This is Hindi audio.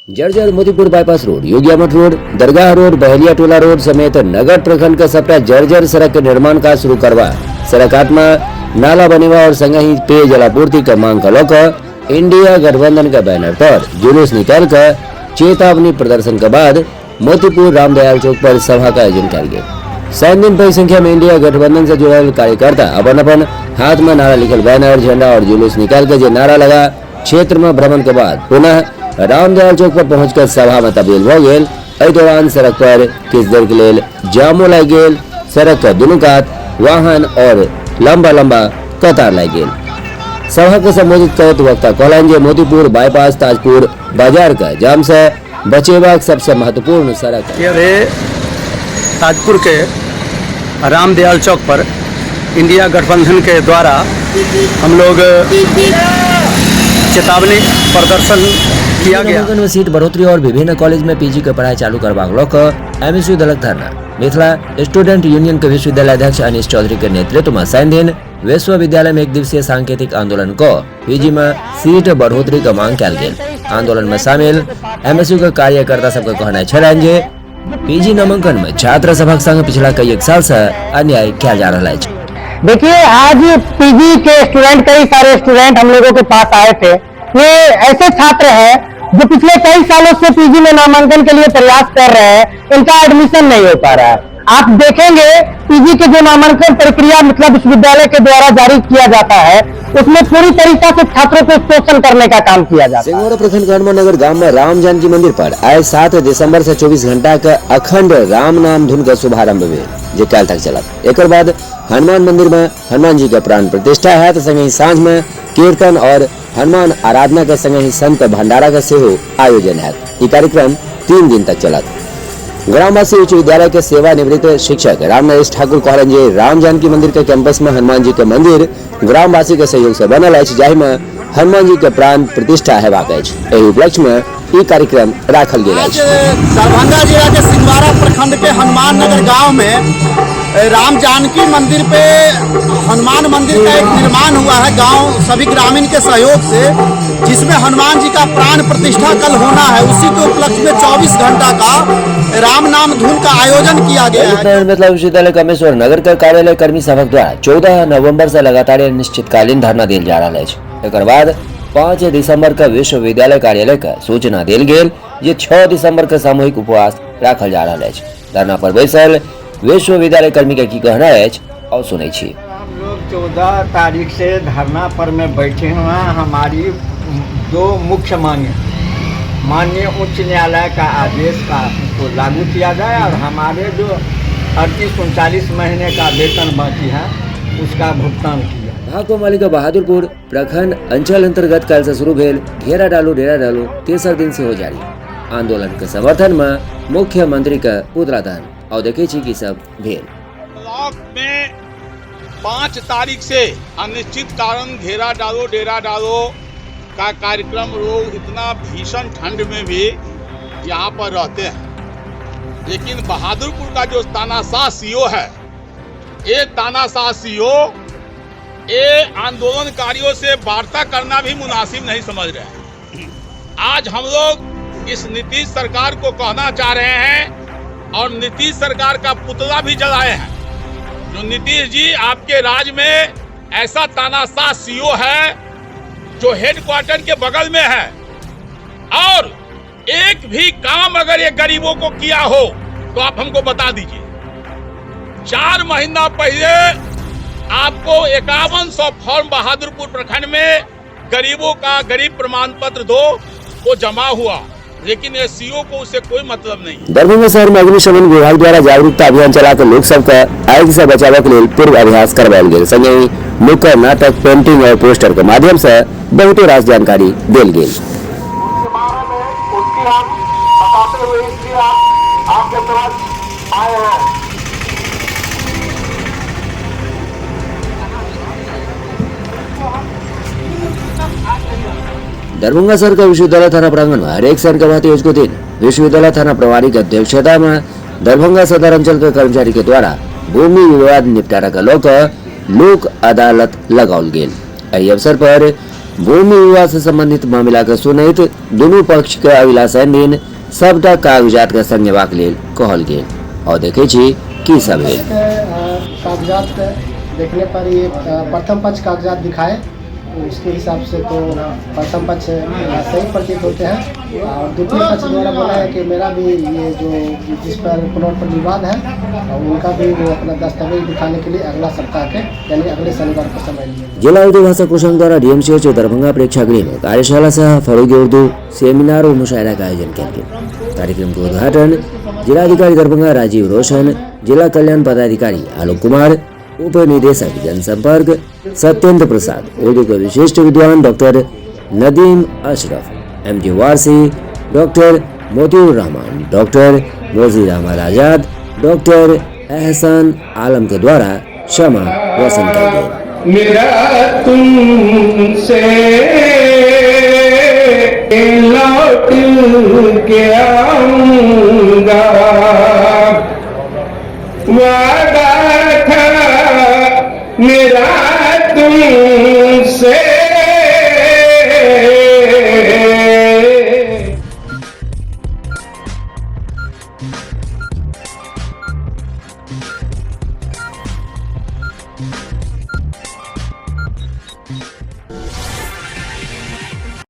जर्जर मोतीपुर बाईपास रोड, योगिया मठ रोड, दरगाह रोड, बहलिया टोला रोड समेत नगर प्रखंड का सबटा जर्जर सड़क के निर्माण का शुरू करवा सड़क में नाला बनेवा और संग ही पेयजल आपूर्ति का मांग का लेकर इंडिया गठबंधन का बैनर पर जुलूस निकाल कर चेतावनी प्रदर्शन के बाद मोतीपुर रामदयाल चौक पर सभा का आयोजन किया गया। 7 दिन बड़ी संख्या में इंडिया गठबंधन से जुड़े कार्यकर्ता अपन हाथ में नारा लिखल बैनर, झंडा और जुलूस निकाल कर जो नारा लगा क्षेत्र में भ्रमण के बाद पुनः रामदयाल चौक पर पहुंचकर सभा में तब्दील हो गए। एहि दौरान सड़क पर किछ देर के लिए जामो लग गए। सड़क के दुनू कात वाहन और लंबा लंबा कतार लग गए। सभा को संबोधित करते वक्ता कहलन जे मोतीपुर बाईपास ताजपुर बाजार का जाम से बचेबाक सबसे महत्वपूर्ण सड़क है। ताजपुर के रामदयाल चौक पर इंडिया गठबंधन के द्वारा हम लोग चेतावनी प्रदर्शन किया गया। में सीट बढ़ोतरी और विभिन्न कॉलेज में पीजी के पढ़ाई चालू करवाक लोक एमएसयू दलक धरना मिथिला स्टूडेंट यूनियन के विश्वविद्यालय अध्यक्ष अनिश चौधरी के नेतृत्व में 7 दिन विश्वविद्यालय में 1 दिवसीय सांकेतिक आंदोलन को पीजी में सीट बढ़ोतरी का मांग कल गई। आंदोलन में शामिल एमएसयू के कार्यकर्ता सबके कहना छलन जे पीजी नामांकन में छात्र सभा संग पिछला कई साल से अन्याय किया जा रहा है। देखिए, आज पीजी के स्टूडेंट, कई सारे स्टूडेंट हम लोगों के पास आए थे। ये ऐसे छात्र हैं जो पिछले कई सालों से पीजी में नामांकन के लिए प्रयास कर रहे हैं, इनका एडमिशन नहीं हो पा रहा है। आप देखेंगे पीजी के जो नामांकन प्रक्रिया मतलब विश्वविद्यालय के द्वारा जारी किया जाता है, उसमें पूरी तरीका से छात्रों को शोषण करने का काम किया जाता है। सिंगोरा प्रखंड हनुमान नगर गांव में राम जानकी मंदिर पर आए 7 दिसंबर से 24 घंटा का अखंड राम नाम धुन का शुभारंभ हुए जो कल तक चला। एक बाद हनुमान मंदिर में हनुमान जी का प्राण प्रतिष्ठा है तो संग ही सांझ में कीर्तन और हनुमान आराधना के संग ही संत भंडारा का सेहो आयोजन है। ये कार्यक्रम 3 दिन तक चला। ग्रामवासी उच्च विद्यालय के सेवानिवृत्त शिक्षक रामनरेश ठाकुर कहलन जे राम जानकी मंदिर के कैंपस में हनुमान जी के मंदिर ग्रामवासी के सहयोग से बनल अछि, जाहि में हनुमान जी के प्राण प्रतिष्ठा हेबाक अछि। एहि उपलक्ष्य में ई कार्यक्रम राखल गेल अछि। दरभंगा जिला के सिंहवाड़ा प्रखंड के हनुमान नगर गांव में राम जानकी मंदिर पे हनुमान मंदिर का एक निर्माण हुआ है गांव सभी ग्रामीण के सहयोग से, जिसमें हनुमान जी का प्राण प्रतिष्ठा कल होना है। उसी के उपलक्ष्य में 24 घंटा का राम नाम धुन का आयोजन किया गया है। मिथिला विश्वविद्यालय कामेश्वर नगर के कार्यालय कर्मी सभक द्वारा 14 नवंबर से लगातार अनिश्चितकालीन धरना दिल जा रहा है। एक बाद 5 दिसंबर का विश्वविद्यालय कार्यालय का सूचना दिल गेल जे 6 दिसंबर का सामूहिक उपवास रखल जा रहा है। धरना पर बैसल विश्वविद्यालय कर्मी के की कहना है और सुनै छी। हम लोग 14 तारीख से धरना पर में बैठे हुए हैं। हमारी 2 मुख्य मांगे, माननीय उच्च न्यायालय का आदेश का को लागू किया जाए और हमारे जो 38-39 महीने का वेतन बाकी है उसका भुगतान किया। भाको मालिका बहादुरपुर प्रखंड अंचल अंतर्गत कल से शुरू भेल घेरा डालो डेरा डालो 3 दिन से हो जारी आंदोलन के समर्थन में मुख्यमंत्री का पुतला दहन और देखे छी की सब भेल। ब्लॉक में 5 तारीख से अनिश्चित कारण घेरा डालो डेरा डालो का कार्यक्रम लोग इतना भीषण ठंड में भी यहाँ पर रहते हैं, लेकिन बहादुरपुर का जो तानाशाह सीओ है, ये तानाशाह सीओ ये आंदोलनकारियों से वार्ता करना भी मुनासिब नहीं समझ रहे हैं। आज हम लोग इस नीतीश सरकार को कहना चाह रहे हैं और नीतीश सरकार का पुतला भी जलाए हैं। जो नीतीश जी आपके राज्य में ऐसा तानाशाह सीओ है जो हेडक्वार्टर के बगल में है और एक भी काम अगर ये गरीबों को किया हो तो आप हमको बता दीजिए। 4 महीना पहले आपको 5100 फॉर्म बहादुरपुर प्रखंड में गरीबों का गरीब प्रमाण पत्र 2 वो जमा हुआ, लेकिन ये सीओ को उससे कोई मतलब नहीं। दरभंगा शहर में अग्निशमन विभाग द्वारा जागरूकता अभियान चलाकर लोक सबका आग से बचाव के लिए पूर्व अभ्यास करवायल गेल। संगे ही नुक्कड़ नाटक, पेंटिंग और पोस्टर के माध्यम से बहुत रास जानकारी देल गेल। दरभंगा शहर का विश्वविद्यालय थाना प्रांगण में हर एक शहर के भांति को दिन विश्वविद्यालय थाना प्रभारी की अध्यक्षता में दरभंगा सदर अंचल के कर्मचारी के द्वारा भूमि विवाद निपटारा का लोक अदालत लगाओल गेल। एहि अवसर पर भूमि विवाद से संबंधित मामला के सुनैत दुनू पक्ष के अगिला शनि दिन सबटा कागजात के संगेबाक लेल कहल गेल और देखे छी की सब भेल। कागजात देखने पर ये प्रथम पक्ष कागजात दिखाए, उसके हिसाब से तो प्रथम पक्ष सही प्रतीत होते हैं और द्वितीय पक्ष द्वारा बोला है कि मेरा भी ये जो जिस पर प्लॉट पर विवाद है और उनका भी वो अपना दस्तावेज दिखाने के लिए अगला सप्ताह के यानी अगले शनिवार को समय लिया। जिला उर्दू भाषा कोषांग द्वारा डीएमसीएच दरभंगा प्रेक्षागृह में कार्यशाला सह फरोगी उर्दू सेमिनार और मुशायरा का आयोजन किया गया। कार्यक्रम का उद्घाटन जिलाधिकारी दरभंगा राजीव रोशन, जिला कल्याण पदाधिकारी आलोक कुमार, उप निदेशक जनसंपर्क सत्येंद्र प्रसाद, उर्दू के विशिष्ट विद्वान doctor Nadeem Ashraf, MG Warsi, doctor Motiur Rahman, doctor Mojir Ahmad Azad, doctor Ehsan Alam के द्वारा क्षमा रोशन किया गया। मेरा तुमसे लौट के आऊंगा, वादा था मेरा तुमसे